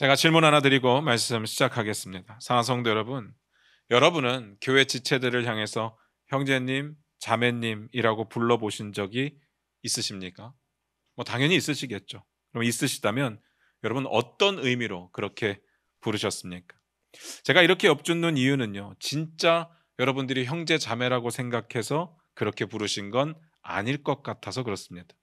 제가 질문 하나 드리고 말씀 시작하겠습니다. 사랑하는 성도 여러분, 여러분은 교회 지체들을 향해서 형제님, 자매님이라고 불러보신 적이 있으십니까? 당연히 있으시겠죠. 그럼 있으시다면 여러분 어떤 의미로 그렇게 부르셨습니까? 제가 이렇게 엎주는 이유는요, 진짜 여러분들이 형제 자매라고 생각해서 그렇게 부르신 건 아닐 것 같아서 그렇습니다.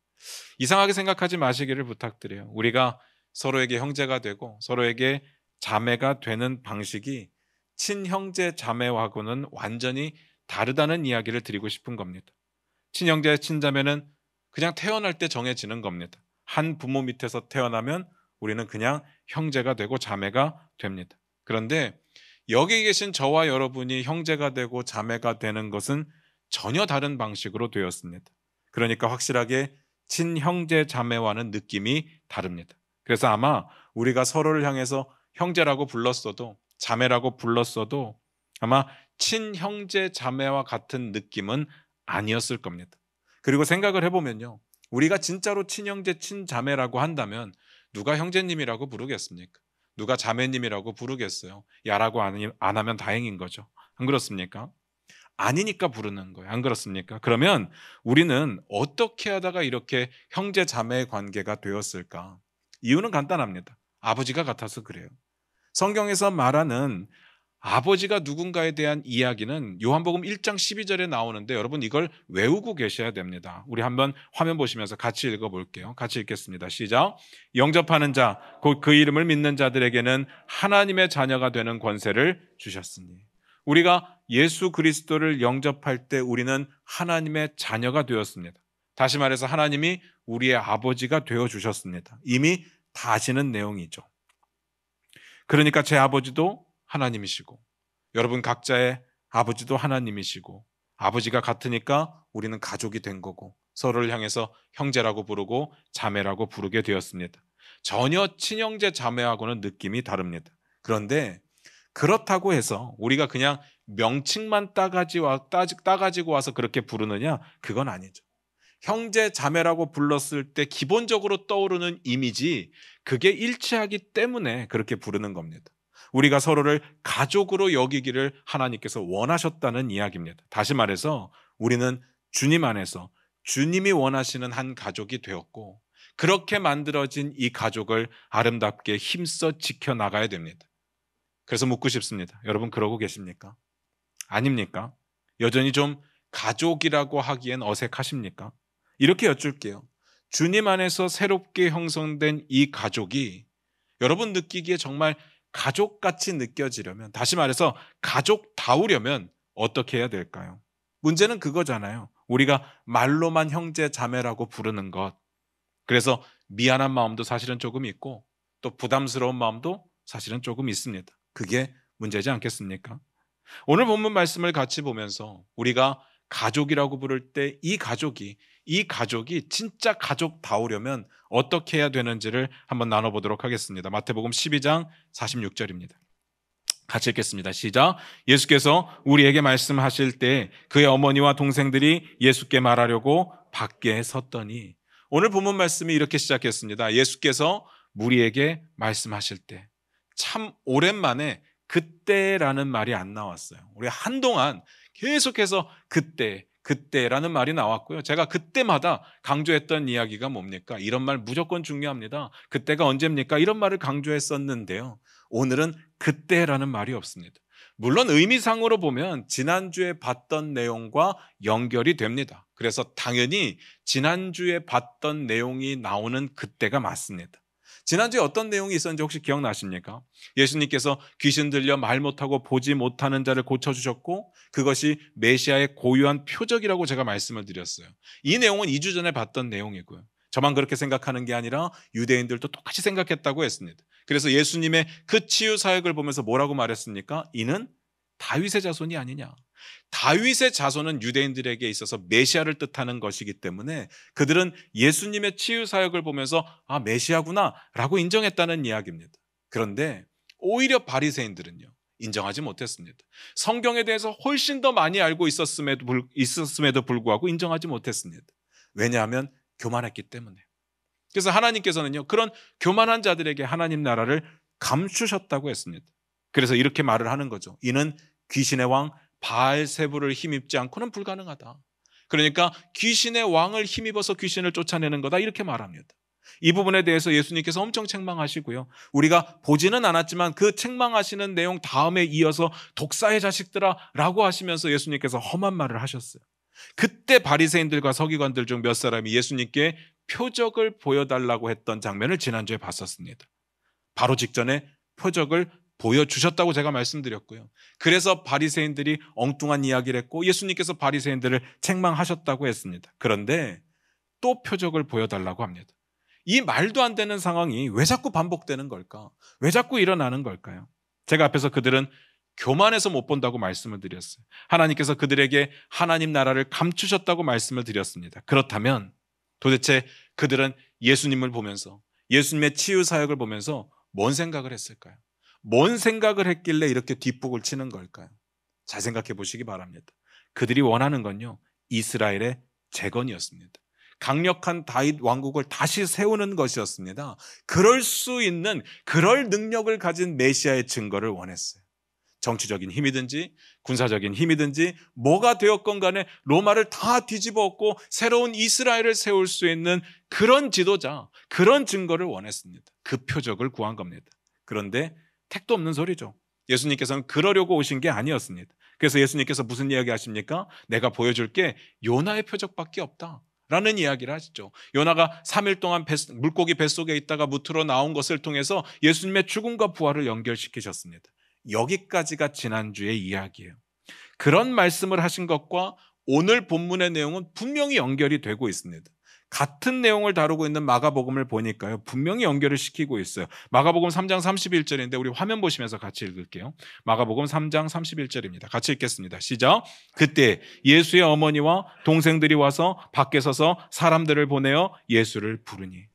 이상하게 생각하지 마시기를 부탁드려요. 우리가 서로에게 형제가 되고 서로에게 자매가 되는 방식이 친형제 자매하고는 완전히 다르다는 이야기를 드리고 싶은 겁니다. 친형제 친자매는 그냥 태어날 때 정해지는 겁니다. 한 부모 밑에서 태어나면 우리는 그냥 형제가 되고 자매가 됩니다. 그런데 여기 계신 저와 여러분이 형제가 되고 자매가 되는 것은 전혀 다른 방식으로 되었습니다. 그러니까 확실하게 친형제 자매와는 느낌이 다릅니다. 그래서 아마 우리가 서로를 향해서 형제라고 불렀어도 자매라고 불렀어도 아마 친형제 자매와 같은 느낌은 아니었을 겁니다. 그리고 생각을 해보면요, 우리가 진짜로 친형제 친자매라고 한다면 누가 형제님이라고 부르겠습니까? 누가 자매님이라고 부르겠어요? 야라고 안 하면 다행인 거죠. 안 그렇습니까? 아니니까 부르는 거예요. 안 그렇습니까? 그러면 우리는 어떻게 하다가 이렇게 형제 자매의 관계가 되었을까? 이유는 간단합니다. 아버지가 같아서 그래요. 성경에서 말하는 아버지가 누군가에 대한 이야기는 요한복음 1장 12절에 나오는데 여러분 이걸 외우고 계셔야 됩니다. 우리 한번 화면 보시면서 같이 읽어볼게요. 같이 읽겠습니다. 시작. 영접하는 자, 곧 그 이름을 믿는 자들에게는 하나님의 자녀가 되는 권세를 주셨으니. 우리가 예수 그리스도를 영접할 때 우리는 하나님의 자녀가 되었습니다. 다시 말해서 하나님이 우리의 아버지가 되어주셨습니다. 이미 다 아시는 내용이죠. 그러니까 제 아버지도 하나님이시고 여러분 각자의 아버지도 하나님이시고 아버지가 같으니까 우리는 가족이 된 거고 서로를 향해서 형제라고 부르고 자매라고 부르게 되었습니다. 전혀 친형제 자매하고는 느낌이 다릅니다. 그런데 그렇다고 해서 우리가 그냥 명칭만 따가지고 와서 그렇게 부르느냐? 그건 아니죠. 형제 자매라고 불렀을 때 기본적으로 떠오르는 이미지, 그게 일치하기 때문에 그렇게 부르는 겁니다. 우리가 서로를 가족으로 여기기를 하나님께서 원하셨다는 이야기입니다. 다시 말해서 우리는 주님 안에서 주님이 원하시는 한 가족이 되었고 그렇게 만들어진 이 가족을 아름답게 힘써 지켜나가야 됩니다. 그래서 묻고 싶습니다. 여러분 그러고 계십니까? 아닙니까? 여전히 좀 가족이라고 하기엔 어색하십니까? 이렇게 여쭐게요. 주님 안에서 새롭게 형성된 이 가족이 여러분 느끼기에 정말 가족같이 느껴지려면, 다시 말해서 가족다우려면 어떻게 해야 될까요? 문제는 그거잖아요. 우리가 말로만 형제 자매라고 부르는 것. 그래서 미안한 마음도 사실은 조금 있고 또 부담스러운 마음도 사실은 조금 있습니다. 그게 문제지 않겠습니까? 오늘 본문 말씀을 같이 보면서 우리가 가족이라고 부를 때 이 가족이 진짜 가족다우려면 어떻게 해야 되는지를 한번 나눠보도록 하겠습니다. 마태복음 12장 46절입니다. 같이 읽겠습니다. 시작. 예수께서 우리에게 말씀하실 때 그의 어머니와 동생들이 예수께 말하려고 밖에 섰더니, 오늘 본문 말씀이 이렇게 시작했습니다. 예수께서 우리에게 말씀하실 때, 참 오랜만에 그때라는 말이 안 나왔어요. 우리 한동안 계속해서 그때라는 말이 나왔고요. 제가 그때마다 강조했던 이야기가 뭡니까? 이런 말 무조건 중요합니다. 그때가 언제입니까? 이런 말을 강조했었는데요. 오늘은 그때라는 말이 없습니다. 물론 의미상으로 보면 지난주에 봤던 내용과 연결이 됩니다. 그래서 당연히 지난주에 봤던 내용이 나오는 그때가 맞습니다. 지난주에 어떤 내용이 있었는지 혹시 기억나십니까? 예수님께서 귀신 들려 말 못하고 보지 못하는 자를 고쳐주셨고 그것이 메시아의 고유한 표적이라고 제가 말씀을 드렸어요. 이 내용은 2주 전에 봤던 내용이고요. 저만 그렇게 생각하는 게 아니라 유대인들도 똑같이 생각했다고 했습니다. 그래서 예수님의 그 치유 사역을 보면서 뭐라고 말했습니까? 이는 다윗의 자손이 아니냐. 다윗의 자손은 유대인들에게 있어서 메시아를 뜻하는 것이기 때문에 그들은 예수님의 치유 사역을 보면서 아, 메시아구나 라고 인정했다는 이야기입니다. 그런데 오히려 바리새인들은요, 인정하지 못했습니다. 성경에 대해서 훨씬 더 많이 알고 있었음에도 불구하고 인정하지 못했습니다. 왜냐하면 교만했기 때문에. 그래서 하나님께서는요, 그런 교만한 자들에게 하나님 나라를 감추셨다고 했습니다. 그래서 이렇게 말을 하는 거죠. 이는 귀신의 왕 바알세불을 힘입지 않고는 불가능하다. 그러니까 귀신의 왕을 힘입어서 귀신을 쫓아내는 거다, 이렇게 말합니다. 이 부분에 대해서 예수님께서 엄청 책망하시고요. 우리가 보지는 않았지만 그 책망하시는 내용 다음에 이어서 독사의 자식들아 라고 하시면서 예수님께서 험한 말을 하셨어요. 그때 바리새인들과 서기관들 중 몇 사람이 예수님께 표적을 보여달라고 했던 장면을 지난주에 봤었습니다. 바로 직전에 표적을 보여주셨다고 제가 말씀드렸고요. 그래서 바리새인들이 엉뚱한 이야기를 했고 예수님께서 바리새인들을 책망하셨다고 했습니다. 그런데 또 표적을 보여달라고 합니다. 이 말도 안 되는 상황이 왜 자꾸 반복되는 걸까? 왜 자꾸 일어나는 걸까요? 제가 앞에서 그들은 교만해서 못 본다고 말씀을 드렸어요. 하나님께서 그들에게 하나님 나라를 감추셨다고 말씀을 드렸습니다. 그렇다면 도대체 그들은 예수님을 보면서, 예수님의 치유 사역을 보면서 뭔 생각을 했을까요? 뭔 생각을 했길래 이렇게 뒷북을 치는 걸까요? 잘 생각해 보시기 바랍니다. 그들이 원하는 건요, 이스라엘의 재건이었습니다. 강력한 다윗 왕국을 다시 세우는 것이었습니다. 그럴 수 있는, 그럴 능력을 가진 메시아의 증거를 원했어요. 정치적인 힘이든지 군사적인 힘이든지 뭐가 되었건 간에 로마를 다 뒤집어 엎고 새로운 이스라엘을 세울 수 있는 그런 지도자, 그런 증거를 원했습니다. 그 표적을 구한 겁니다. 그런데 택도 없는 소리죠. 예수님께서는 그러려고 오신 게 아니었습니다. 그래서 예수님께서 무슨 이야기 하십니까? 내가 보여줄 게 요나의 표적밖에 없다 라는 이야기를 하시죠. 요나가 3일 동안 물고기 뱃속에 있다가 무트로 나온 것을 통해서 예수님의 죽음과 부활을 연결시키셨습니다. 여기까지가 지난주의 이야기예요. 그런 말씀을 하신 것과 오늘 본문의 내용은 분명히 연결이 되고 있습니다. 같은 내용을 다루고 있는 마가복음을 보니까요, 분명히 연결을 시키고 있어요. 마가복음 3장 31절인데 우리 화면 보시면서 같이 읽을게요. 마가복음 3장 31절입니다. 같이 읽겠습니다. 시작. 그때 예수의 어머니와 동생들이 와서 밖에 서서 사람들을 보내어 예수를 부르니.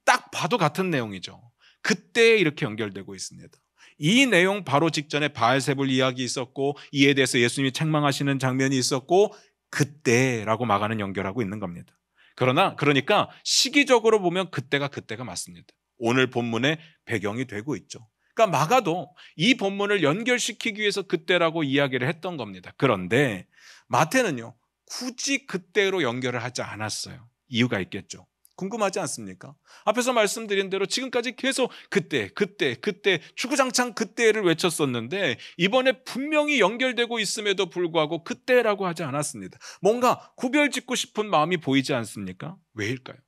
딱 봐도 같은 내용이죠. 그때 이렇게 연결되고 있습니다. 이 내용 바로 직전에 바알세불 이야기 있었고 이에 대해서 예수님이 책망하시는 장면이 있었고 그때라고 마가는 연결하고 있는 겁니다. 그러니까 시기적으로 보면 그때가 맞습니다. 오늘 본문의 배경이 되고 있죠. 그러니까 마가도 이 본문을 연결시키기 위해서 그때라고 이야기를 했던 겁니다. 그런데 마태는요, 굳이 그때로 연결을 하지 않았어요. 이유가 있겠죠. 궁금하지 않습니까? 앞에서 말씀드린 대로 지금까지 계속 그때 주구장창 그때를 외쳤었는데 이번에 분명히 연결되고 있음에도 불구하고 그때라고 하지 않았습니다. 뭔가 구별짓고 싶은 마음이 보이지 않습니까? 왜일까요?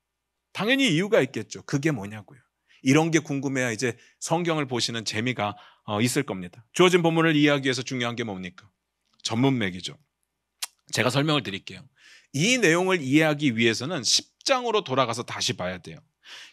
당연히 이유가 있겠죠. 그게 뭐냐고요. 이런 게 궁금해야 이제 성경을 보시는 재미가 있을 겁니다. 주어진 본문을 이해하기 위해서 중요한 게 뭡니까? 전문맥이죠. 제가 설명을 드릴게요. 이 내용을 이해하기 위해서는 10장으로 돌아가서 다시 봐야 돼요.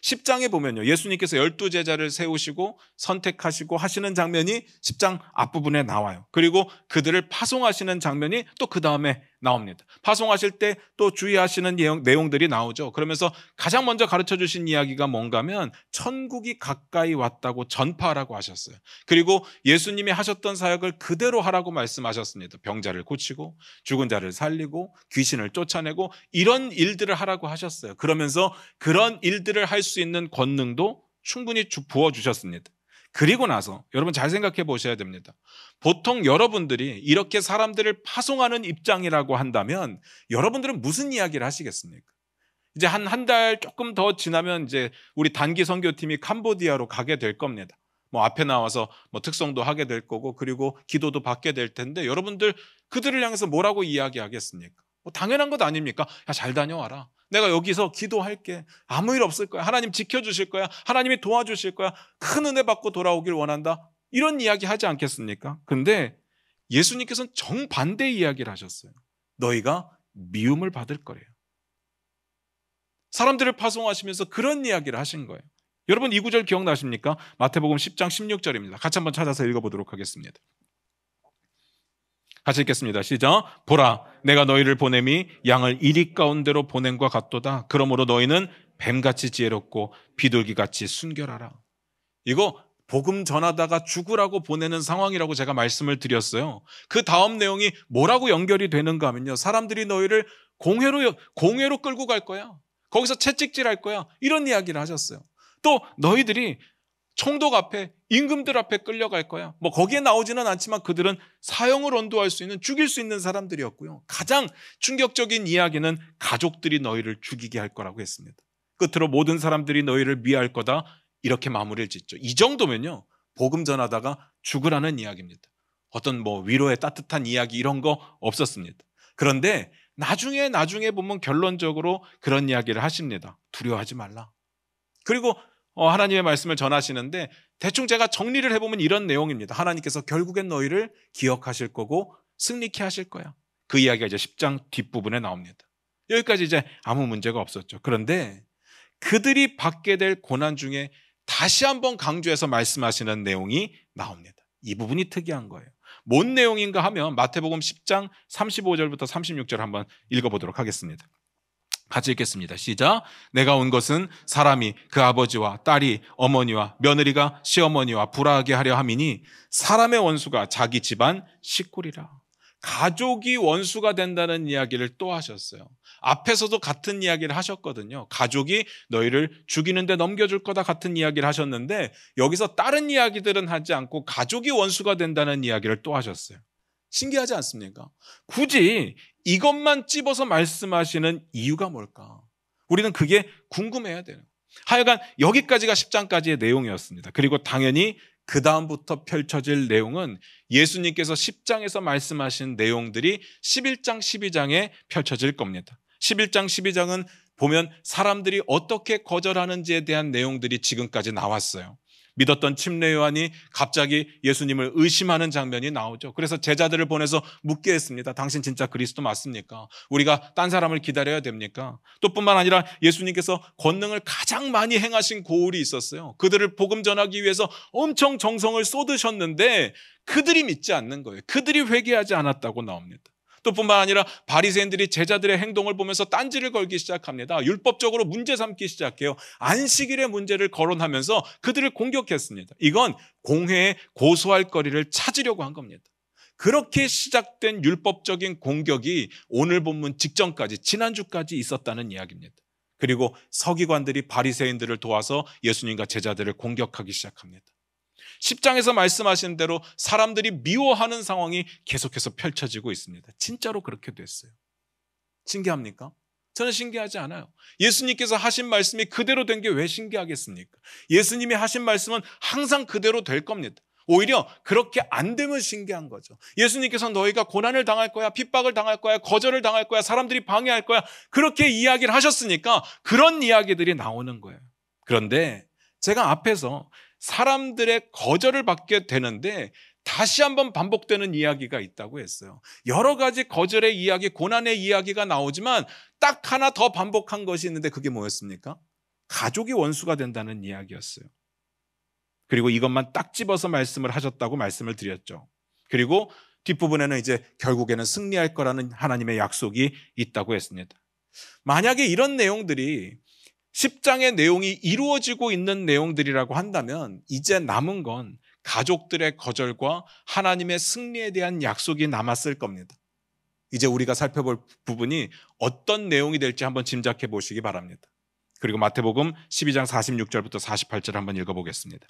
10장에 보면요, 예수님께서 12제자를 세우시고 선택하시고 하시는 장면이 10장 앞부분에 나와요. 그리고 그들을 파송하시는 장면이 또 그 다음에 나옵니다. 파송하실 때 또 주의하시는 내용들이 나오죠. 그러면서 가장 먼저 가르쳐 주신 이야기가 뭔가면 천국이 가까이 왔다고 전파하라고 하셨어요. 그리고 예수님이 하셨던 사역을 그대로 하라고 말씀하셨습니다. 병자를 고치고 죽은 자를 살리고 귀신을 쫓아내고 이런 일들을 하라고 하셨어요. 그러면서 그런 일들을 할 수 있는 권능도 충분히 부어주셨습니다. 그리고 나서 여러분 잘 생각해 보셔야 됩니다. 보통 여러분들이 이렇게 사람들을 파송하는 입장이라고 한다면 여러분들은 무슨 이야기를 하시겠습니까? 이제 한 달 조금 더 지나면 이제 우리 단기 선교팀이 캄보디아로 가게 될 겁니다. 뭐 앞에 나와서 뭐 특성도 하게 될 거고 그리고 기도도 받게 될 텐데 여러분들 그들을 향해서 뭐라고 이야기하겠습니까? 뭐 당연한 것 아닙니까? 야, 잘 다녀와라. 내가 여기서 기도할게. 아무 일 없을 거야. 하나님 지켜주실 거야. 하나님이 도와주실 거야. 큰 은혜 받고 돌아오길 원한다. 이런 이야기 하지 않겠습니까? 근데 예수님께서는 정반대의 이야기를 하셨어요. 너희가 미움을 받을 거래요. 사람들을 파송하시면서 그런 이야기를 하신 거예요. 여러분 이 구절 기억나십니까? 마태복음 10장 16절입니다. 같이 한번 찾아서 읽어보도록 하겠습니다. 같이 읽겠습니다. 시작. 보라, 내가 너희를 보냄이 양을 이리 가운데로 보냄과 같도다. 그러므로 너희는 뱀같이 지혜롭고 비둘기같이 순결하라. 이거 복음 전하다가 죽으라고 보내는 상황이라고 제가 말씀을 드렸어요. 그 다음 내용이 뭐라고 연결이 되는가 하면요, 사람들이 너희를 공회로 끌고 갈 거야. 거기서 채찍질할 거야. 이런 이야기를 하셨어요. 또 너희들이 총독 앞에, 임금들 앞에 끌려갈 거야. 뭐 거기에 나오지는 않지만 그들은 사형을 언도할 수 있는, 죽일 수 있는 사람들이었고요. 가장 충격적인 이야기는 가족들이 너희를 죽이게 할 거라고 했습니다. 끝으로 모든 사람들이 너희를 미워할 거다, 이렇게 마무리를 짓죠. 이 정도면요, 복음 전하다가 죽으라는 이야기입니다. 어떤 뭐 위로의 따뜻한 이야기 이런 거 없었습니다. 그런데 나중에 보면 결론적으로 그런 이야기를 하십니다. 두려워하지 말라. 그리고 하나님의 말씀을 전하시는데 대충 제가 정리를 해보면 이런 내용입니다. 하나님께서 결국엔 너희를 기억하실 거고 승리케 하실 거야. 그 이야기가 이제 10장 뒷부분에 나옵니다. 여기까지 이제 아무 문제가 없었죠. 그런데 그들이 받게 될 고난 중에 다시 한번 강조해서 말씀하시는 내용이 나옵니다. 이 부분이 특이한 거예요. 뭔 내용인가 하면 마태복음 10장 35절부터 36절 한번 읽어보도록 하겠습니다. 같이 읽겠습니다. 시작. 내가 온 것은 사람이 그 아버지와 딸이 어머니와 며느리가 시어머니와 불화하게 하려 함이니 사람의 원수가 자기 집안 식구리라. 가족이 원수가 된다는 이야기를 또 하셨어요. 앞에서도 같은 이야기를 하셨거든요. 가족이 너희를 죽이는데 넘겨줄 거다 같은 이야기를 하셨는데 여기서 다른 이야기들은 하지 않고 가족이 원수가 된다는 이야기를 또 하셨어요. 신기하지 않습니까? 굳이 이것만 찝어서 말씀하시는 이유가 뭘까? 우리는 그게 궁금해야 돼요. 하여간 여기까지가 10장까지의 내용이었습니다. 그리고 당연히 그 다음부터 펼쳐질 내용은 예수님께서 10장에서 말씀하신 내용들이 11장, 12장에 펼쳐질 겁니다. 11장, 12장은 보면 사람들이 어떻게 거절하는지에 대한 내용들이 지금까지 나왔어요. 믿었던 침례 요한이 갑자기 예수님을 의심하는 장면이 나오죠. 그래서 제자들을 보내서 묻게 했습니다. 당신 진짜 그리스도 맞습니까? 우리가 딴 사람을 기다려야 됩니까? 또 뿐만 아니라 예수님께서 권능을 가장 많이 행하신 고을이 있었어요. 그들을 복음 전하기 위해서 엄청 정성을 쏟으셨는데 그들이 믿지 않는 거예요. 그들이 회개하지 않았다고 나옵니다. 또 뿐만 아니라 바리새인들이 제자들의 행동을 보면서 딴지를 걸기 시작합니다. 율법적으로 문제 삼기 시작해요. 안식일의 문제를 거론하면서 그들을 공격했습니다. 이건 공회에 고소할 거리를 찾으려고 한 겁니다. 그렇게 시작된 율법적인 공격이 오늘 본문 직전까지, 지난주까지 있었다는 이야기입니다. 그리고 서기관들이 바리새인들을 도와서 예수님과 제자들을 공격하기 시작합니다. 10장에서 말씀하신 대로 사람들이 미워하는 상황이 계속해서 펼쳐지고 있습니다. 진짜로 그렇게 됐어요. 신기합니까? 저는 신기하지 않아요. 예수님께서 하신 말씀이 그대로 된 게 왜 신기하겠습니까? 예수님이 하신 말씀은 항상 그대로 될 겁니다. 오히려 그렇게 안 되면 신기한 거죠. 예수님께서 너희가 고난을 당할 거야, 핍박을 당할 거야, 거절을 당할 거야, 사람들이 방해할 거야, 그렇게 이야기를 하셨으니까 그런 이야기들이 나오는 거예요. 그런데 제가 앞에서 사람들의 거절을 받게 되는데 다시 한번 반복되는 이야기가 있다고 했어요. 여러 가지 거절의 이야기, 고난의 이야기가 나오지만 딱 하나 더 반복한 것이 있는데 그게 뭐였습니까? 가족이 원수가 된다는 이야기였어요. 그리고 이것만 딱 집어서 말씀을 하셨다고 말씀을 드렸죠. 그리고 뒷부분에는 이제 결국에는 승리할 거라는 하나님의 약속이 있다고 했습니다. 만약에 이런 내용들이 10장의 내용이 이루어지고 있는 내용들이라고 한다면 이제 남은 건 가족들의 거절과 하나님의 승리에 대한 약속이 남았을 겁니다. 이제 우리가 살펴볼 부분이 어떤 내용이 될지 한번 짐작해 보시기 바랍니다. 그리고 마태복음 12장 46절부터 48절 한번 읽어보겠습니다.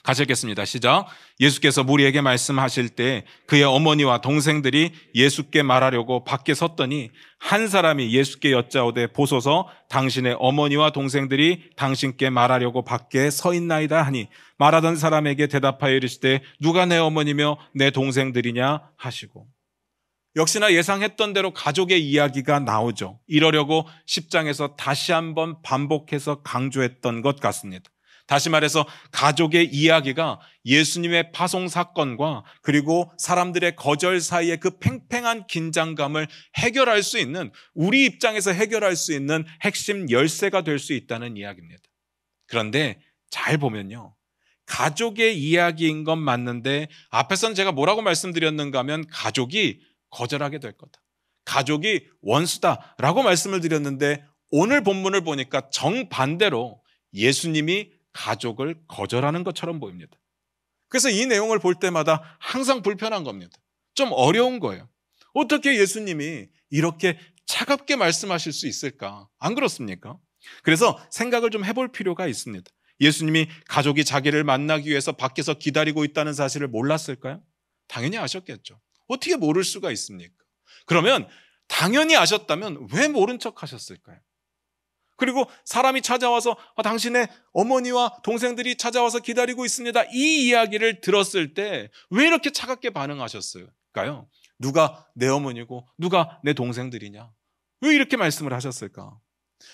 같이 읽겠습니다. 시작. 예수께서 무리에게 말씀하실 때 그의 어머니와 동생들이 예수께 말하려고 밖에 섰더니 한 사람이 예수께 여짜오되 보소서 당신의 어머니와 동생들이 당신께 말하려고 밖에 서 있나이다 하니 말하던 사람에게 대답하여 이르시되 누가 내 어머니며 내 동생들이냐 하시고. 역시나 예상했던 대로 가족의 이야기가 나오죠. 이러려고 10장에서 다시 한번 반복해서 강조했던 것 같습니다. 다시 말해서 가족의 이야기가 예수님의 파송 사건과 그리고 사람들의 거절 사이의 그 팽팽한 긴장감을 해결할 수 있는, 우리 입장에서 해결할 수 있는 핵심 열쇠가 될 수 있다는 이야기입니다. 그런데 잘 보면요, 가족의 이야기인 건 맞는데 앞에서는 제가 뭐라고 말씀드렸는가 하면 가족이 거절하게 될 거다, 가족이 원수다라고 말씀을 드렸는데 오늘 본문을 보니까 정반대로 예수님이 가족을 거절하는 것처럼 보입니다. 그래서 이 내용을 볼 때마다 항상 불편한 겁니다. 좀 어려운 거예요. 어떻게 예수님이 이렇게 차갑게 말씀하실 수 있을까? 안 그렇습니까? 그래서 생각을 좀 해볼 필요가 있습니다. 예수님이 가족이 자기를 만나기 위해서 밖에서 기다리고 있다는 사실을 몰랐을까요? 당연히 아셨겠죠. 어떻게 모를 수가 있습니까? 그러면 당연히 아셨다면 왜 모른 척 하셨을까요? 그리고 사람이 찾아와서 당신의 어머니와 동생들이 찾아와서 기다리고 있습니다. 이 이야기를 들었을 때 왜 이렇게 차갑게 반응하셨을까요? 누가 내 어머니고 누가 내 동생들이냐? 왜 이렇게 말씀을 하셨을까?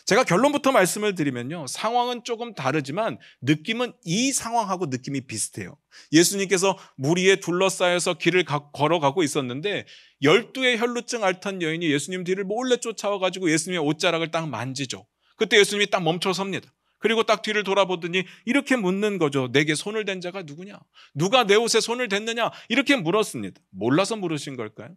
제가 결론부터 말씀을 드리면요. 상황은 조금 다르지만 느낌은 이 상황하고 느낌이 비슷해요. 예수님께서 무리에 둘러싸여서 길을 걸어가고 있었는데 12의 혈루증 앓던 여인이 예수님 뒤를 몰래 쫓아와가지고 예수님의 옷자락을 딱 만지죠. 그때 예수님이 딱 멈춰 섭니다. 그리고 딱 뒤를 돌아보더니 이렇게 묻는 거죠. 내게 손을 댄 자가 누구냐? 누가 내 옷에 손을 댔느냐? 이렇게 물었습니다. 몰라서 물으신 걸까요?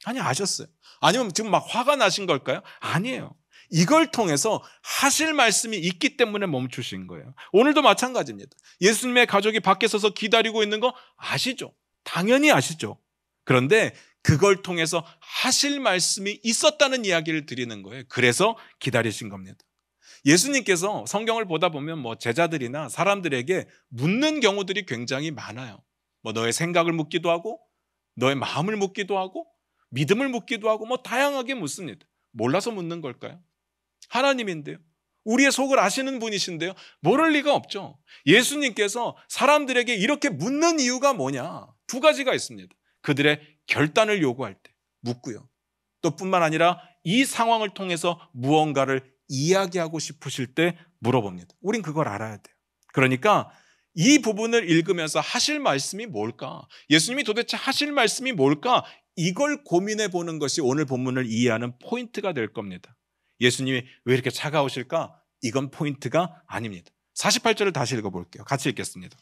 아니, 아셨어요. 아니면 지금 막 화가 나신 걸까요? 아니에요. 이걸 통해서 하실 말씀이 있기 때문에 멈추신 거예요. 오늘도 마찬가지입니다. 예수님의 가족이 밖에 서서 기다리고 있는 거 아시죠? 당연히 아시죠. 그런데 그걸 통해서 하실 말씀이 있었다는 이야기를 드리는 거예요. 그래서 기다리신 겁니다. 예수님께서 성경을 보다 보면 제자들이나 사람들에게 묻는 경우들이 굉장히 많아요. 너의 생각을 묻기도 하고 너의 마음을 묻기도 하고 믿음을 묻기도 하고 다양하게 묻습니다. 몰라서 묻는 걸까요? 하나님인데요. 우리의 속을 아시는 분이신데요. 모를 리가 없죠. 예수님께서 사람들에게 이렇게 묻는 이유가 뭐냐? 두 가지가 있습니다. 그들의 결단을 요구할 때 묻고요. 또 뿐만 아니라 이 상황을 통해서 무언가를 이야기하고 싶으실 때 물어봅니다. 우린 그걸 알아야 돼요. 그러니까 이 부분을 읽으면서 하실 말씀이 뭘까? 예수님이 도대체 하실 말씀이 뭘까? 이걸 고민해 보는 것이 오늘 본문을 이해하는 포인트가 될 겁니다. 예수님이 왜 이렇게 차가우실까? 이건 포인트가 아닙니다. 48절을 다시 읽어볼게요. 같이 읽겠습니다.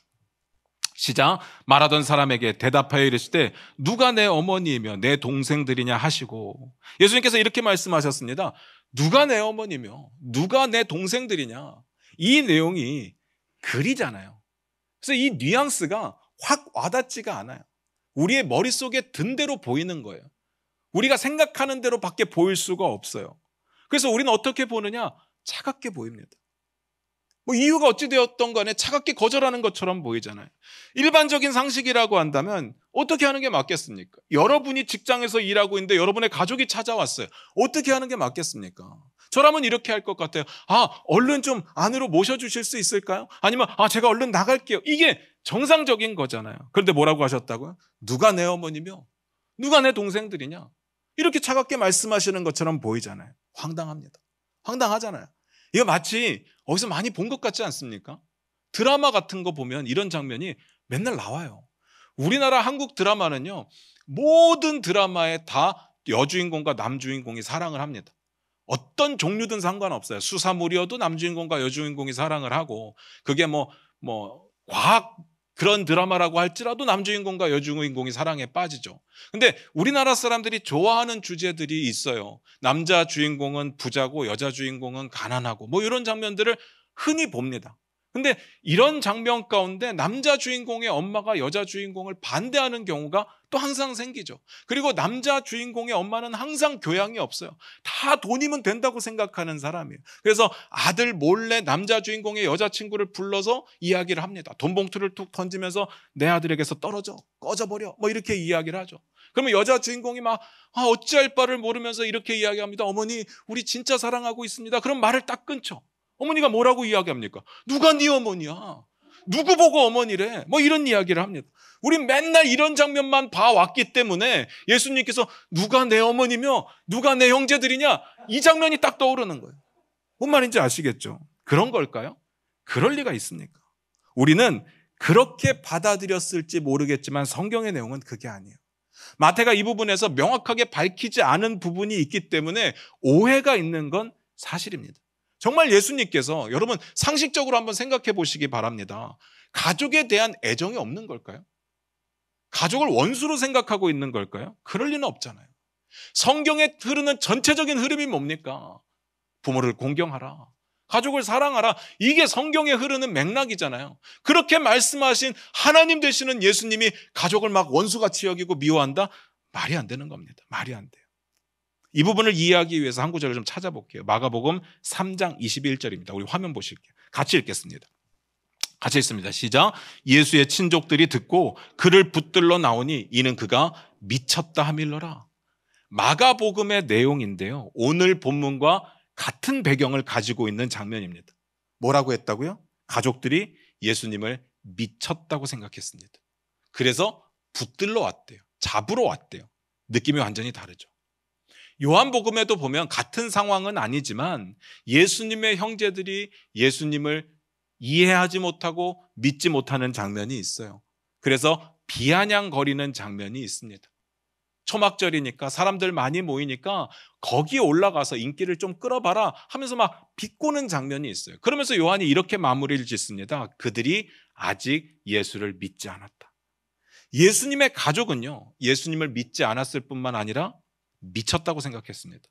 시작. 말하던 사람에게 대답하여 이르시되 누가 내 어머니이며 내 동생들이냐 하시고, 예수님께서 이렇게 말씀하셨습니다. 누가 내 어머니며 누가 내 동생들이냐. 이 내용이 글이잖아요. 그래서 이 뉘앙스가 확 와닿지가 않아요. 우리의 머릿속에 든 대로 보이는 거예요. 우리가 생각하는 대로 밖에 보일 수가 없어요. 그래서 우리는 어떻게 보느냐? 차갑게 보입니다. 이유가 어찌 되었던 간에 차갑게 거절하는 것처럼 보이잖아요. 일반적인 상식이라고 한다면 어떻게 하는 게 맞겠습니까? 여러분이 직장에서 일하고 있는데 여러분의 가족이 찾아왔어요. 어떻게 하는 게 맞겠습니까? 저라면 이렇게 할 것 같아요. 얼른 좀 안으로 모셔주실 수 있을까요? 아니면 제가 얼른 나갈게요. 이게 정상적인 거잖아요. 그런데 뭐라고 하셨다고요? 누가 내 어머니며 누가 내 동생들이냐? 이렇게 차갑게 말씀하시는 것처럼 보이잖아요. 황당합니다. 황당하잖아요. 이거 마치 어디서 많이 본 것 같지 않습니까? 드라마 같은 거 보면 이런 장면이 맨날 나와요. 우리나라 한국 드라마는요, 모든 드라마에 다 여주인공과 남주인공이 사랑을 합니다. 어떤 종류든 상관없어요. 수사물이어도 남주인공과 여주인공이 사랑을 하고, 그게 과학 그런 드라마라고 할지라도 남주인공과 여주인공이 사랑에 빠지죠. 근데 우리나라 사람들이 좋아하는 주제들이 있어요. 남자 주인공은 부자고 여자 주인공은 가난하고 이런 장면들을 흔히 봅니다. 근데 이런 장면 가운데 남자 주인공의 엄마가 여자 주인공을 반대하는 경우가 또 항상 생기죠. 그리고 남자 주인공의 엄마는 항상 교양이 없어요. 다 돈이면 된다고 생각하는 사람이에요. 그래서 아들 몰래 남자 주인공의 여자친구를 불러서 이야기를 합니다. 돈 봉투를 툭 던지면서 내 아들에게서 떨어져, 꺼져버려 이렇게 이야기를 하죠. 그러면 여자 주인공이 어찌할 바를 모르면서 이렇게 이야기합니다. 어머니, 우리 진짜 사랑하고 있습니다. 그럼 말을 딱 끊죠. 어머니가 뭐라고 이야기합니까? 누가 네 어머니야? 누구 보고 어머니래? 이런 이야기를 합니다. 우린 맨날 이런 장면만 봐왔기 때문에 예수님께서 누가 내 어머니며 누가 내 형제들이냐? 이 장면이 딱 떠오르는 거예요. 뭔 말인지 아시겠죠? 그런 걸까요? 그럴 리가 있습니까? 우리는 그렇게 받아들였을지 모르겠지만 성경의 내용은 그게 아니에요. 마태가 이 부분에서 명확하게 밝히지 않은 부분이 있기 때문에 오해가 있는 건 사실입니다. 정말 예수님께서, 여러분 상식적으로 한번 생각해 보시기 바랍니다. 가족에 대한 애정이 없는 걸까요? 가족을 원수로 생각하고 있는 걸까요? 그럴 리는 없잖아요. 성경에 흐르는 전체적인 흐름이 뭡니까? 부모를 공경하라, 가족을 사랑하라. 이게 성경에 흐르는 맥락이잖아요. 그렇게 말씀하신 하나님 되시는 예수님이 가족을 막 원수같이 여기고 미워한다? 말이 안 되는 겁니다. 말이 안 돼요. 이 부분을 이해하기 위해서 한 구절을 좀 찾아볼게요. 마가복음 3장 21절입니다. 우리 화면 보실게요. 같이 읽겠습니다. 같이 있습니다. 시작. 예수의 친족들이 듣고 그를 붙들러 나오니 이는 그가 미쳤다 하밀러라. 마가복음의 내용인데요, 오늘 본문과 같은 배경을 가지고 있는 장면입니다. 뭐라고 했다고요? 가족들이 예수님을 미쳤다고 생각했습니다. 그래서 붙들러 왔대요. 잡으러 왔대요. 느낌이 완전히 다르죠. 요한복음에도 보면 같은 상황은 아니지만 예수님의 형제들이 예수님을 이해하지 못하고 믿지 못하는 장면이 있어요. 그래서 비아냥거리는 장면이 있습니다. 초막절이니까 사람들 많이 모이니까 거기 올라가서 인기를 좀 끌어봐라 하면서 막 비꼬는 장면이 있어요. 그러면서 요한이 이렇게 마무리를 짓습니다. 그들이 아직 예수를 믿지 않았다. 예수님의 가족은요, 예수님을 믿지 않았을 뿐만 아니라 미쳤다고 생각했습니다.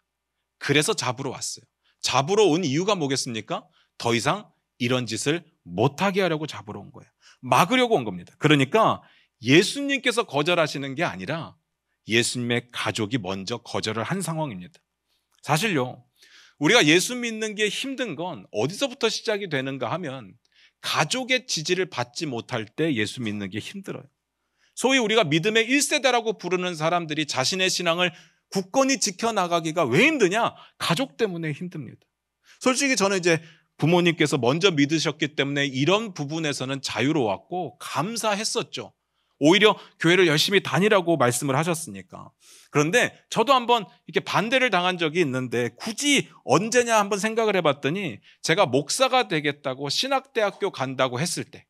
그래서 잡으러 왔어요. 잡으러 온 이유가 뭐겠습니까? 더 이상 이런 짓을 못하게 하려고 잡으러 온 거예요. 막으려고 온 겁니다. 그러니까 예수님께서 거절하시는 게 아니라 예수님의 가족이 먼저 거절을 한 상황입니다. 사실요, 우리가 예수 믿는 게 힘든 건 어디서부터 시작이 되는가 하면 가족의 지지를 받지 못할 때 예수 믿는 게 힘들어요. 소위 우리가 믿음의 1세대라고 부르는 사람들이 자신의 신앙을 굳건히 지켜나가기가 왜 힘드냐? 가족 때문에 힘듭니다. 솔직히 저는 이제 부모님께서 먼저 믿으셨기 때문에 이런 부분에서는 자유로웠고 감사했었죠. 오히려 교회를 열심히 다니라고 말씀을 하셨으니까. 그런데 저도 한번 이렇게 반대를 당한 적이 있는데 굳이 언제냐 한번 생각을 해봤더니 제가 목사가 되겠다고 신학대학교 간다고 했을 때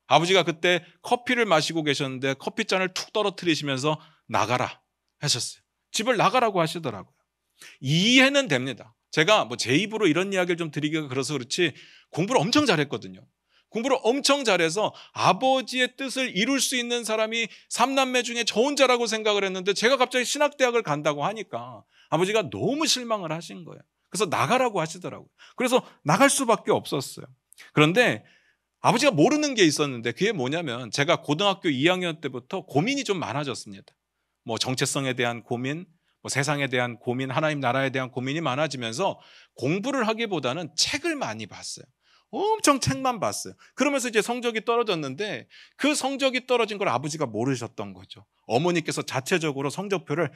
아버지가 그때 커피를 마시고 계셨는데 커피잔을 툭 떨어뜨리시면서 나가라 하셨어요. 집을 나가라고 하시더라고요. 이해는 됩니다. 제가 뭐 제 입으로 이런 이야기를 좀 드리기가 그래서 그렇지 공부를 엄청 잘했거든요. 공부를 엄청 잘해서 아버지의 뜻을 이룰 수 있는 사람이 3남매 중에 저 혼자라고 생각을 했는데 제가 갑자기 신학대학을 간다고 하니까 아버지가 너무 실망을 하신 거예요. 그래서 나가라고 하시더라고요. 그래서 나갈 수밖에 없었어요. 그런데 아버지가 모르는 게 있었는데 그게 뭐냐면 제가 고등학교 2학년 때부터 고민이 좀 많아졌습니다. 뭐 정체성에 대한 고민, 뭐 세상에 대한 고민, 하나님 나라에 대한 고민이 많아지면서 공부를 하기보다는 책을 많이 봤어요. 엄청 책만 봤어요. 그러면서 이제 성적이 떨어졌는데 그 성적이 떨어진 걸 아버지가 모르셨던 거죠. 어머니께서 자체적으로 성적표를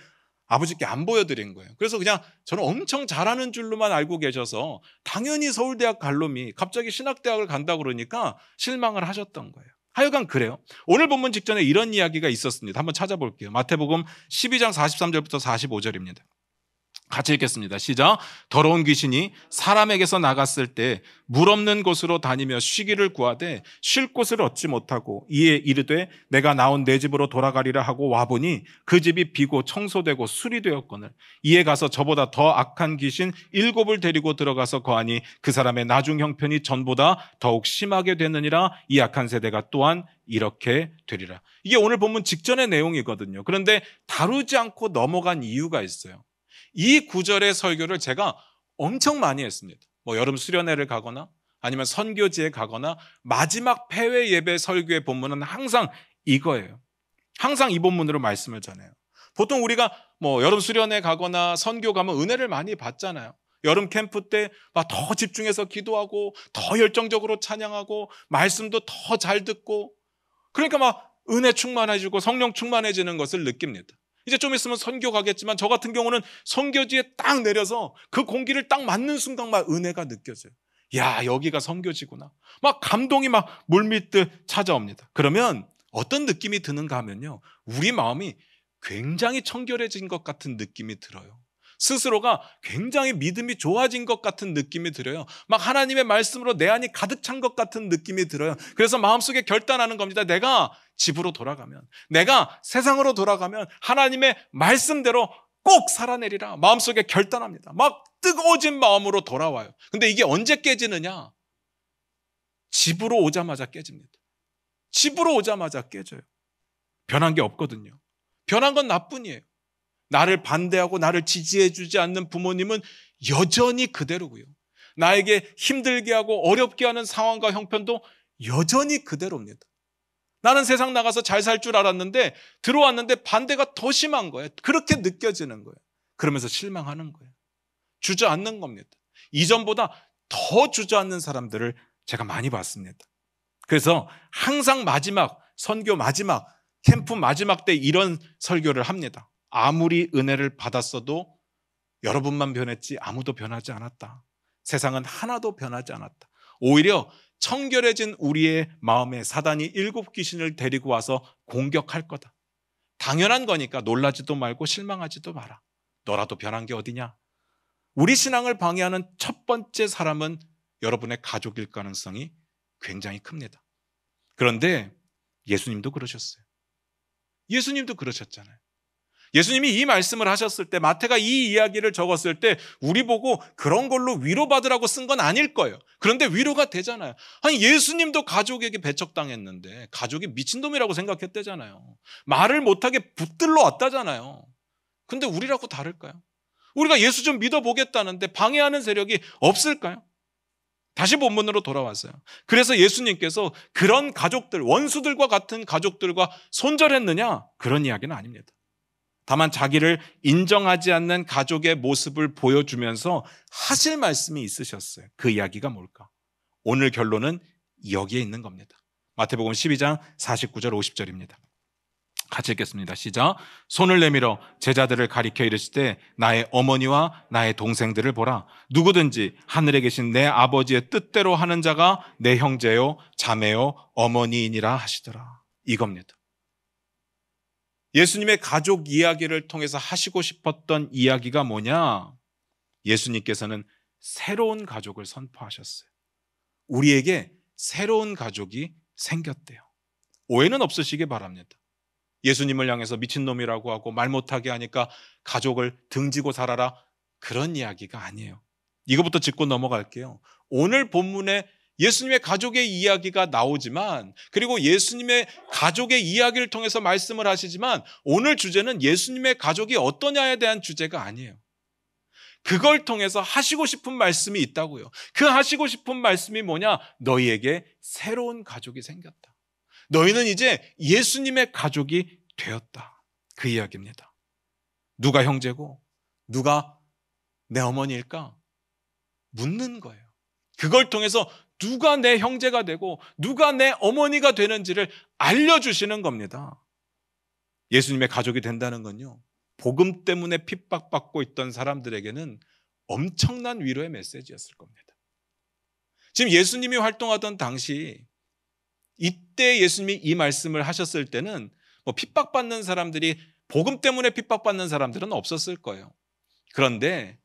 아버지께 안 보여드린 거예요. 그래서 그냥 저는 엄청 잘하는 줄로만 알고 계셔서 당연히 서울대학 갈 놈이 갑자기 신학대학을 간다고 그러니까 실망을 하셨던 거예요. 하여간 그래요. 오늘 본문 직전에 이런 이야기가 있었습니다. 한번 찾아볼게요. 마태복음 12장 43절부터 45절입니다. 같이 읽겠습니다. 시작. 더러운 귀신이 사람에게서 나갔을 때 물 없는 곳으로 다니며 쉬기를 구하되 쉴 곳을 얻지 못하고 이에 이르되 내가 나온 내 집으로 돌아가리라 하고 와보니 그 집이 비고 청소되고 수리되었거늘 이에 가서 저보다 더 악한 귀신 7을 데리고 들어가서 거하니 그 사람의 나중 형편이 전보다 더욱 심하게 되느니라. 이 악한 세대가 또한 이렇게 되리라. 이게 오늘 본문 직전의 내용이거든요. 그런데 다루지 않고 넘어간 이유가 있어요. 이 구절의 설교를 제가 엄청 많이 했습니다. 뭐 여름 수련회를 가거나 아니면 선교지에 가거나 마지막 폐회 예배 설교의 본문은 항상 이거예요. 항상 이 본문으로 말씀을 전해요. 보통 우리가 뭐 여름 수련회 가거나 선교 가면 은혜를 많이 받잖아요. 여름 캠프 때 막 더 집중해서 기도하고 더 열정적으로 찬양하고 말씀도 더 잘 듣고 그러니까 막 은혜 충만해지고 성령 충만해지는 것을 느낍니다. 이제 좀 있으면 선교 가겠지만 저 같은 경우는 선교지에 딱 내려서 그 공기를 딱 맞는 순간 막 은혜가 느껴져요. 야, 여기가 선교지구나. 막 감동이 막 물밀듯 찾아옵니다. 그러면 어떤 느낌이 드는가 하면요, 우리 마음이 굉장히 청결해진 것 같은 느낌이 들어요. 스스로가 굉장히 믿음이 좋아진 것 같은 느낌이 들어요. 막 하나님의 말씀으로 내 안이 가득 찬 것 같은 느낌이 들어요. 그래서 마음속에 결단하는 겁니다. 내가 집으로 돌아가면, 내가 세상으로 돌아가면 하나님의 말씀대로 꼭 살아내리라. 마음속에 결단합니다. 막 뜨거워진 마음으로 돌아와요. 근데 이게 언제 깨지느냐? 집으로 오자마자 깨집니다. 집으로 오자마자 깨져요. 변한 게 없거든요. 변한 건 나뿐이에요. 나를 반대하고 나를 지지해주지 않는 부모님은 여전히 그대로고요. 나에게 힘들게 하고 어렵게 하는 상황과 형편도 여전히 그대로입니다. 나는 세상 나가서 잘 살 줄 알았는데 들어왔는데 반대가 더 심한 거예요. 그렇게 느껴지는 거예요. 그러면서 실망하는 거예요. 주저앉는 겁니다. 이전보다 더 주저앉는 사람들을 제가 많이 봤습니다. 그래서 항상 마지막, 선교 마지막, 캠프 마지막 때 이런 설교를 합니다. 아무리 은혜를 받았어도 여러분만 변했지 아무도 변하지 않았다. 세상은 하나도 변하지 않았다. 오히려 청결해진 우리의 마음에 사단이 7귀신을 데리고 와서 공격할 거다. 당연한 거니까 놀라지도 말고 실망하지도 마라. 너라도 변한 게 어디냐? 우리 신앙을 방해하는 첫 번째 사람은 여러분의 가족일 가능성이 굉장히 큽니다. 그런데 예수님도 그러셨어요. 예수님도 그러셨잖아요. 예수님이 이 말씀을 하셨을 때, 마태가 이 이야기를 적었을 때 우리 보고 그런 걸로 위로받으라고 쓴 건 아닐 거예요. 그런데 위로가 되잖아요. 아니, 예수님도 가족에게 배척당했는데 가족이 미친놈이라고 생각했대잖아요. 말을 못하게 붙들러 왔다잖아요. 근데 우리라고 다를까요? 우리가 예수 좀 믿어보겠다는데 방해하는 세력이 없을까요? 다시 본문으로 돌아왔어요. 그래서 예수님께서 그런 가족들, 원수들과 같은 가족들과 손절했느냐? 그런 이야기는 아닙니다. 다만 자기를 인정하지 않는 가족의 모습을 보여주면서 하실 말씀이 있으셨어요. 그 이야기가 뭘까? 오늘 결론은 여기에 있는 겁니다. 마태복음 12장 49절 50절입니다. 같이 읽겠습니다. 시작. 손을 내밀어 제자들을 가리켜 이르시되 나의 어머니와 나의 동생들을 보라. 누구든지 하늘에 계신 내 아버지의 뜻대로 하는 자가 내 형제요 자매요 어머니이니라 하시더라. 이겁니다. 예수님의 가족 이야기를 통해서 하시고 싶었던 이야기가 뭐냐? 예수님께서는 새로운 가족을 선포하셨어요. 우리에게 새로운 가족이 생겼대요. 오해는 없으시기 바랍니다. 예수님을 향해서 미친놈이라고 하고 말 못하게 하니까 가족을 등지고 살아라, 그런 이야기가 아니에요. 이거부터 짚고 넘어갈게요. 오늘 본문에 예수님의 가족의 이야기가 나오지만, 그리고 예수님의 가족의 이야기를 통해서 말씀을 하시지만, 오늘 주제는 예수님의 가족이 어떠냐에 대한 주제가 아니에요. 그걸 통해서 하시고 싶은 말씀이 있다고요. 그 하시고 싶은 말씀이 뭐냐? 너희에게 새로운 가족이 생겼다. 너희는 이제 예수님의 가족이 되었다. 그 이야기입니다. 누가 형제고 누가 내 어머니일까? 묻는 거예요. 그걸 통해서 누가 내 형제가 되고 누가 내 어머니가 되는지를 알려주시는 겁니다. 예수님의 가족이 된다는 건요, 복음 때문에 핍박받고 있던 사람들에게는 엄청난 위로의 메시지였을 겁니다. 지금 예수님이 활동하던 당시, 이때 예수님이 이 말씀을 하셨을 때는 핍박받는 사람들이, 복음 때문에 핍박받는 사람들은 없었을 거예요. 그런데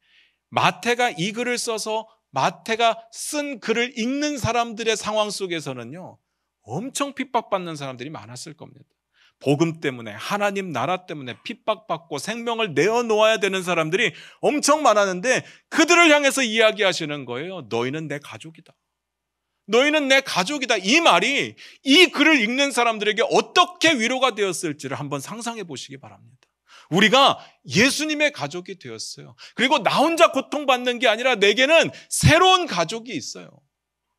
마태가 이 글을 써서 마태가 쓴 글을 읽는 사람들의 상황 속에서는요, 엄청 핍박받는 사람들이 많았을 겁니다. 복음 때문에, 하나님 나라 때문에 핍박받고 생명을 내어놓아야 되는 사람들이 엄청 많았는데, 그들을 향해서 이야기하시는 거예요. 너희는 내 가족이다. 너희는 내 가족이다. 이 말이 이 글을 읽는 사람들에게 어떻게 위로가 되었을지를 한번 상상해 보시기 바랍니다. 우리가 예수님의 가족이 되었어요. 그리고 나 혼자 고통받는 게 아니라 내게는 새로운 가족이 있어요.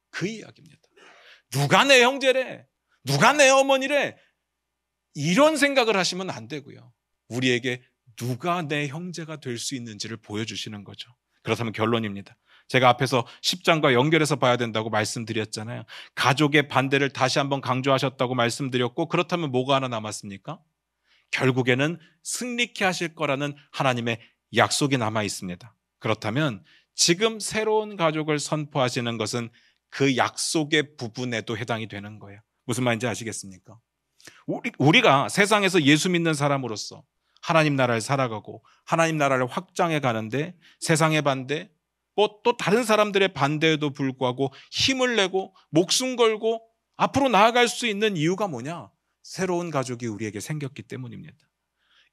그 이야기입니다. 누가 내 형제래? 누가 내 어머니래? 이런 생각을 하시면 안 되고요. 우리에게 누가 내 형제가 될 수 있는지를 보여주시는 거죠. 그렇다면 결론입니다. 제가 앞에서 10장과 연결해서 봐야 된다고 말씀드렸잖아요. 가족의 반대를 다시 한번 강조하셨다고 말씀드렸고, 그렇다면 뭐가 하나 남았습니까? 결국에는 승리케 하실 거라는 하나님의 약속이 남아 있습니다. 그렇다면 지금 새로운 가족을 선포하시는 것은 그 약속의 부분에도 해당이 되는 거예요. 무슨 말인지 아시겠습니까? 우리가 세상에서 예수 믿는 사람으로서 하나님 나라를 살아가고 하나님 나라를 확장해 가는데, 세상의 반대, 또 다른 사람들의 반대에도 불구하고 힘을 내고 목숨 걸고 앞으로 나아갈 수 있는 이유가 뭐냐? 새로운 가족이 우리에게 생겼기 때문입니다.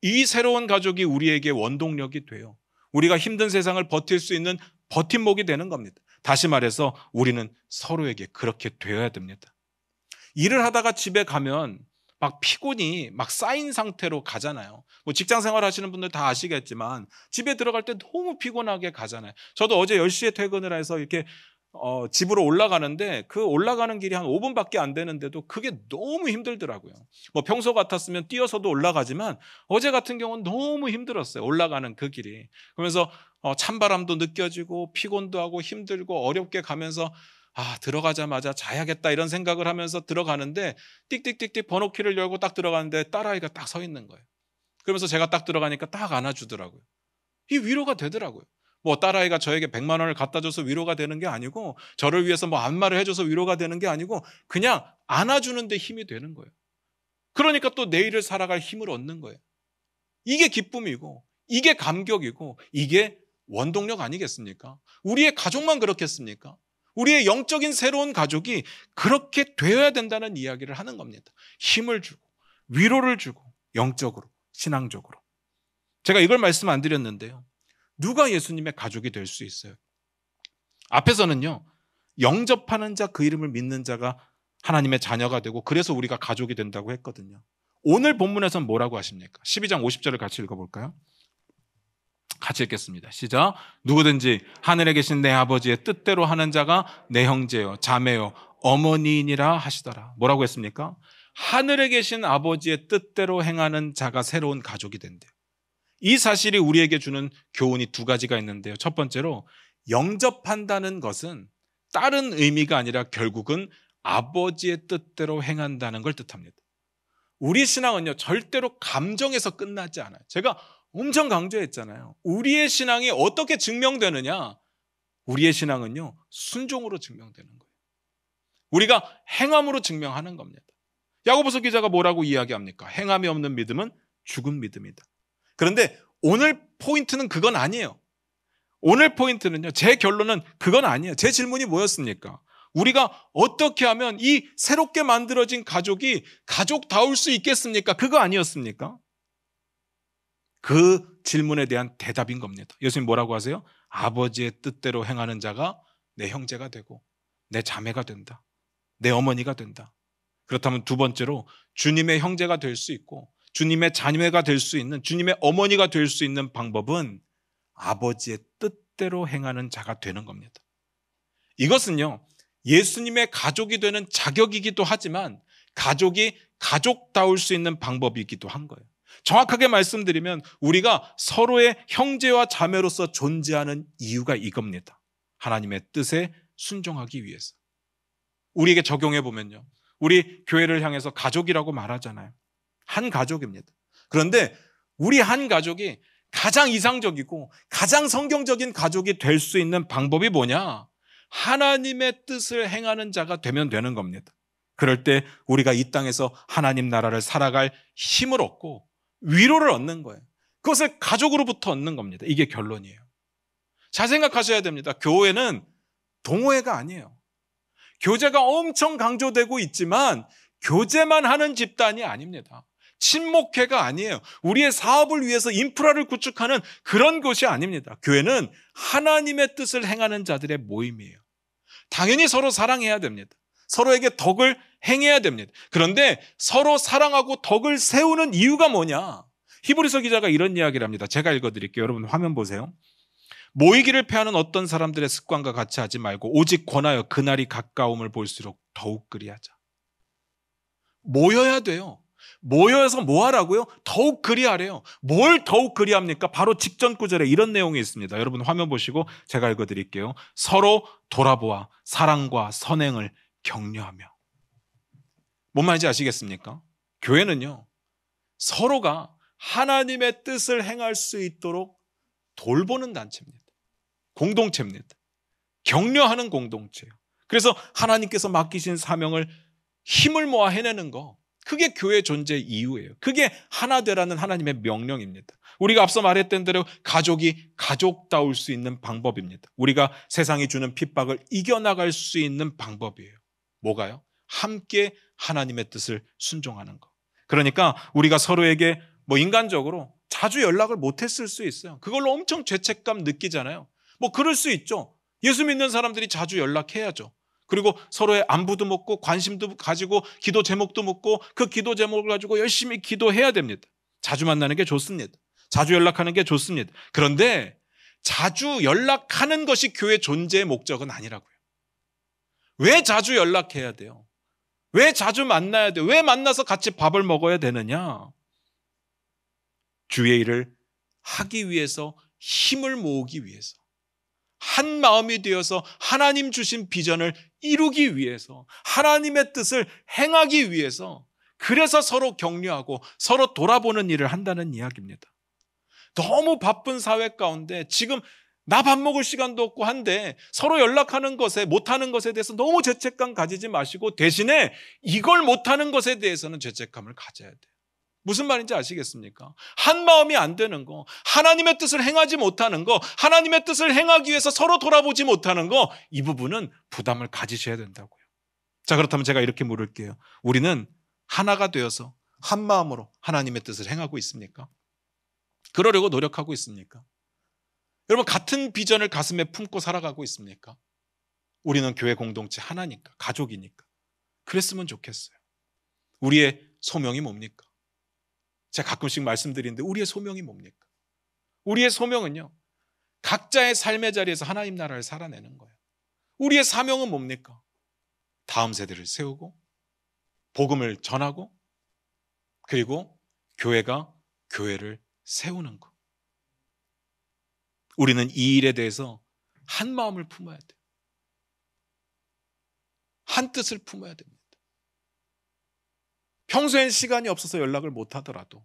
이 새로운 가족이 우리에게 원동력이 돼요. 우리가 힘든 세상을 버틸 수 있는 버팀목이 되는 겁니다. 다시 말해서 우리는 서로에게 그렇게 되어야 됩니다. 일을 하다가 집에 가면 막 피곤이 막 쌓인 상태로 가잖아요. 직장 생활 하시는 분들 다 아시겠지만 집에 들어갈 때 너무 피곤하게 가잖아요. 저도 어제 10시에 퇴근을 해서 이렇게 집으로 올라가는데, 그 올라가는 길이 한 5분밖에 안 되는데도 그게 너무 힘들더라고요. 평소 같았으면 뛰어서도 올라가지만 어제 같은 경우는 너무 힘들었어요. 올라가는 그 길이. 그러면서 찬바람도 느껴지고 피곤도 하고 힘들고 어렵게 가면서 들어가자마자 자야겠다 이런 생각을 하면서 들어가는데 띡띡띡띡 번호키를 열고 딱 들어가는데 딸아이가 딱 서 있는 거예요. 그러면서 제가 딱 들어가니까 딱 안아주더라고요. 이 위로가 되더라고요. 뭐 딸아이가 저에게 100만 원을 갖다 줘서 위로가 되는 게 아니고, 저를 위해서 뭐 안마를 해줘서 위로가 되는 게 아니고, 그냥 안아주는 데 힘이 되는 거예요. 그러니까 또 내일을 살아갈 힘을 얻는 거예요. 이게 기쁨이고, 이게 감격이고, 이게 원동력 아니겠습니까? 우리의 가족만 그렇겠습니까? 우리의 영적인 새로운 가족이 그렇게 되어야 된다는 이야기를 하는 겁니다. 힘을 주고 위로를 주고 영적으로 신앙적으로. 제가 이걸 말씀 안 드렸는데요. 누가 예수님의 가족이 될 수 있어요? 앞에서는요, 영접하는 자, 그 이름을 믿는 자가 하나님의 자녀가 되고 그래서 우리가 가족이 된다고 했거든요. 오늘 본문에서는 뭐라고 하십니까? 12장 50절을 같이 읽어볼까요? 같이 읽겠습니다. 시작. 누구든지 하늘에 계신 내 아버지의 뜻대로 하는 자가 내 형제요 자매요 어머니이니라 하시더라. 뭐라고 했습니까? 하늘에 계신 아버지의 뜻대로 행하는 자가 새로운 가족이 된대요. 이 사실이 우리에게 주는 교훈이 두 가지가 있는데요. 첫 번째로, 영접한다는 것은 다른 의미가 아니라 결국은 아버지의 뜻대로 행한다는 걸 뜻합니다. 우리 신앙은요, 절대로 감정에서 끝나지 않아요. 제가 엄청 강조했잖아요. 우리의 신앙이 어떻게 증명되느냐? 우리의 신앙은요, 순종으로 증명되는 거예요. 우리가 행함으로 증명하는 겁니다. 야고보서 기자가 뭐라고 이야기합니까? 행함이 없는 믿음은 죽은 믿음이다. 그런데 오늘 포인트는 그건 아니에요. 오늘 포인트는요, 제 결론은 그건 아니에요. 제 질문이 뭐였습니까? 우리가 어떻게 하면 이 새롭게 만들어진 가족이 가족다울 수 있겠습니까? 그거 아니었습니까? 그 질문에 대한 대답인 겁니다. 예수님 뭐라고 하세요? 아버지의 뜻대로 행하는 자가 내 형제가 되고 내 자매가 된다. 내 어머니가 된다. 그렇다면 두 번째로, 주님의 형제가 될 수 있고 주님의 자녀가 될 수 있는, 주님의 어머니가 될 수 있는 방법은 아버지의 뜻대로 행하는 자가 되는 겁니다. 이것은요, 예수님의 가족이 되는 자격이기도 하지만 가족이 가족다울 수 있는 방법이기도 한 거예요. 정확하게 말씀드리면 우리가 서로의 형제와 자매로서 존재하는 이유가 이겁니다. 하나님의 뜻에 순종하기 위해서. 우리에게 적용해 보면요, 우리 교회를 향해서 가족이라고 말하잖아요. 한 가족입니다. 그런데 우리 한 가족이 가장 이상적이고 가장 성경적인 가족이 될 수 있는 방법이 뭐냐? 하나님의 뜻을 행하는 자가 되면 되는 겁니다. 그럴 때 우리가 이 땅에서 하나님 나라를 살아갈 힘을 얻고 위로를 얻는 거예요. 그것을 가족으로부터 얻는 겁니다. 이게 결론이에요. 잘 생각하셔야 됩니다. 교회는 동호회가 아니에요. 교제가 엄청 강조되고 있지만 교제만 하는 집단이 아닙니다. 친목회가 아니에요. 우리의 사업을 위해서 인프라를 구축하는 그런 곳이 아닙니다. 교회는 하나님의 뜻을 행하는 자들의 모임이에요. 당연히 서로 사랑해야 됩니다. 서로에게 덕을 행해야 됩니다. 그런데 서로 사랑하고 덕을 세우는 이유가 뭐냐? 히브리서 기자가 이런 이야기를 합니다. 제가 읽어드릴게요. 여러분 화면 보세요. 모이기를 패하는 어떤 사람들의 습관과 같이 하지 말고 오직 권하여 그날이 가까움을 볼수록 더욱 그리하자. 모여야 돼요. 모여서 뭐 하라고요? 더욱 그리하래요. 뭘 더욱 그리합니까? 바로 직전 구절에 이런 내용이 있습니다. 여러분 화면 보시고 제가 읽어드릴게요. 서로 돌아보아 사랑과 선행을 격려하며. 뭔 말인지 아시겠습니까? 교회는요, 서로가 하나님의 뜻을 행할 수 있도록 돌보는 단체입니다. 공동체입니다. 격려하는 공동체예요. 그래서 하나님께서 맡기신 사명을 힘을 모아 해내는 거, 그게 교회 존재 이유예요. 그게 하나 되라는 하나님의 명령입니다. 우리가 앞서 말했던 대로 가족이 가족다울 수 있는 방법입니다. 우리가 세상이 주는 핍박을 이겨나갈 수 있는 방법이에요. 뭐가요? 함께 하나님의 뜻을 순종하는 거. 그러니까 우리가 서로에게 인간적으로 자주 연락을 못했을 수 있어요. 그걸로 엄청 죄책감 느끼잖아요. 그럴 수 있죠. 예수 믿는 사람들이 자주 연락해야죠. 그리고 서로의 안부도 묻고 관심도 가지고 기도 제목도 묻고 그 기도 제목을 가지고 열심히 기도해야 됩니다. 자주 만나는 게 좋습니다. 자주 연락하는 게 좋습니다. 그런데 자주 연락하는 것이 교회 존재의 목적은 아니라고요. 왜 자주 연락해야 돼요? 왜 자주 만나야 돼요? 왜 만나서 같이 밥을 먹어야 되느냐? 주의 일을 하기 위해서, 힘을 모으기 위해서, 한 마음이 되어서 하나님 주신 비전을 이루기 위해서, 하나님의 뜻을 행하기 위해서, 그래서 서로 격려하고 서로 돌아보는 일을 한다는 이야기입니다. 너무 바쁜 사회 가운데 지금 나 밥 먹을 시간도 없고 한데 서로 연락하는 것에, 못하는 것에 대해서 너무 죄책감 가지지 마시고 대신에 이걸 못하는 것에 대해서는 죄책감을 가져야 돼요. 무슨 말인지 아시겠습니까? 한 마음이 안 되는 거, 하나님의 뜻을 행하지 못하는 거, 하나님의 뜻을 행하기 위해서 서로 돌아보지 못하는 거, 이 부분은 부담을 가지셔야 된다고요. 자, 그렇다면 제가 이렇게 물을게요. 우리는 하나가 되어서 한 마음으로 하나님의 뜻을 행하고 있습니까? 그러려고 노력하고 있습니까? 여러분, 같은 비전을 가슴에 품고 살아가고 있습니까? 우리는 교회 공동체 하나니까, 가족이니까. 그랬으면 좋겠어요. 우리의 소명이 뭡니까? 제가 가끔씩 말씀드리는데 우리의 소명이 뭡니까? 우리의 소명은요, 각자의 삶의 자리에서 하나님 나라를 살아내는 거예요. 우리의 사명은 뭡니까? 다음 세대를 세우고 복음을 전하고 그리고 교회가 교회를 세우는 것. 우리는 이 일에 대해서 한 마음을 품어야 돼요. 한 뜻을 품어야 됩니다. 평소엔 시간이 없어서 연락을 못 하더라도,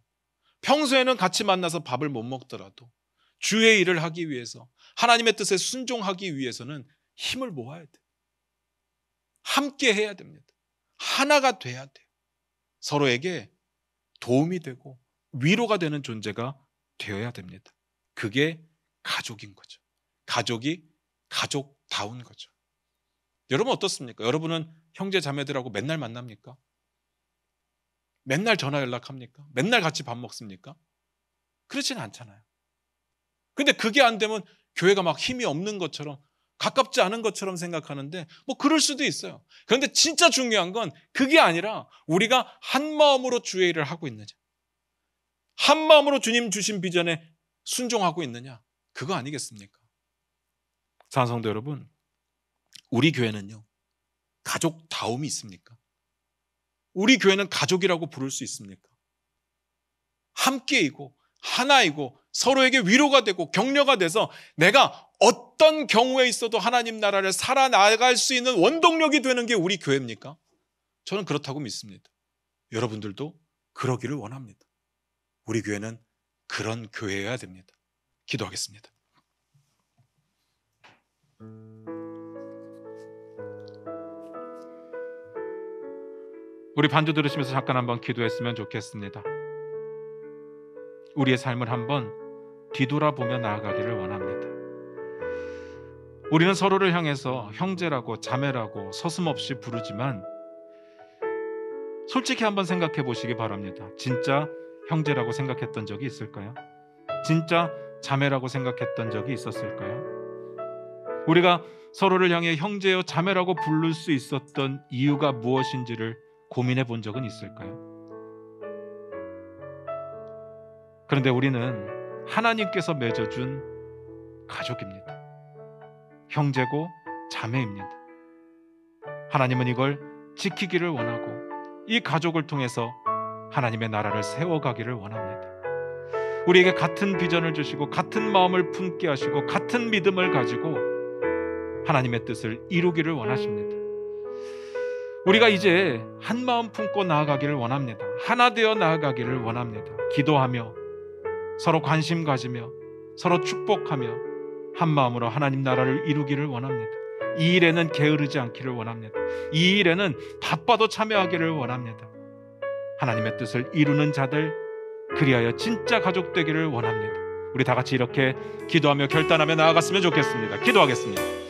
평소에는 같이 만나서 밥을 못 먹더라도 주의 일을 하기 위해서, 하나님의 뜻에 순종하기 위해서는 힘을 모아야 돼요. 함께 해야 됩니다. 하나가 돼야 돼요. 서로에게 도움이 되고 위로가 되는 존재가 되어야 됩니다. 그게 가족인 거죠. 가족이 가족다운 거죠. 여러분 어떻습니까? 여러분은 형제 자매들하고 맨날 만납니까? 맨날 전화 연락합니까? 맨날 같이 밥 먹습니까? 그렇지는 않잖아요. 근데 그게 안 되면 교회가 막 힘이 없는 것처럼, 가깝지 않은 것처럼 생각하는데 뭐 그럴 수도 있어요. 그런데 진짜 중요한 건 그게 아니라 우리가 한 마음으로 주의 일을 하고 있느냐, 한 마음으로 주님 주신 비전에 순종하고 있느냐, 그거 아니겠습니까? 사랑하는 성도 여러분, 우리 교회는요, 가족다움이 있습니까? 우리 교회는 가족이라고 부를 수 있습니까? 함께이고 하나이고 서로에게 위로가 되고 격려가 돼서 내가 어떤 경우에 있어도 하나님 나라를 살아나갈 수 있는 원동력이 되는 게 우리 교회입니까? 저는 그렇다고 믿습니다. 여러분들도 그러기를 원합니다. 우리 교회는 그런 교회여야 됩니다. 기도하겠습니다. 우리 반주 들으시면서 잠깐 한번 기도했으면 좋겠습니다. 우리의 삶을 한번 뒤돌아보며 나아가기를 원합니다. 우리는 서로를 향해서 형제라고 자매라고 서슴없이 부르지만 솔직히 한번 생각해 보시기 바랍니다. 진짜 형제라고 생각했던 적이 있을까요? 진짜 자매라고 생각했던 적이 있었을까요? 우리가 서로를 향해 형제여 자매라고 부를 수 있었던 이유가 무엇인지를 고민해 본 적은 있을까요? 그런데 우리는 하나님께서 맺어준 가족입니다. 형제고 자매입니다. 하나님은 이걸 지키기를 원하고 이 가족을 통해서 하나님의 나라를 세워가기를 원합니다. 우리에게 같은 비전을 주시고 같은 마음을 품게 하시고 같은 믿음을 가지고 하나님의 뜻을 이루기를 원하십니다. 우리가 이제 한 마음 품고 나아가기를 원합니다. 하나 되어 나아가기를 원합니다. 기도하며 서로 관심 가지며 서로 축복하며 한 마음으로 하나님 나라를 이루기를 원합니다. 이 일에는 게으르지 않기를 원합니다. 이 일에는 바빠도 참여하기를 원합니다. 하나님의 뜻을 이루는 자들, 그리하여 진짜 가족 되기를 원합니다. 우리 다 같이 이렇게 기도하며 결단하며 나아갔으면 좋겠습니다. 기도하겠습니다.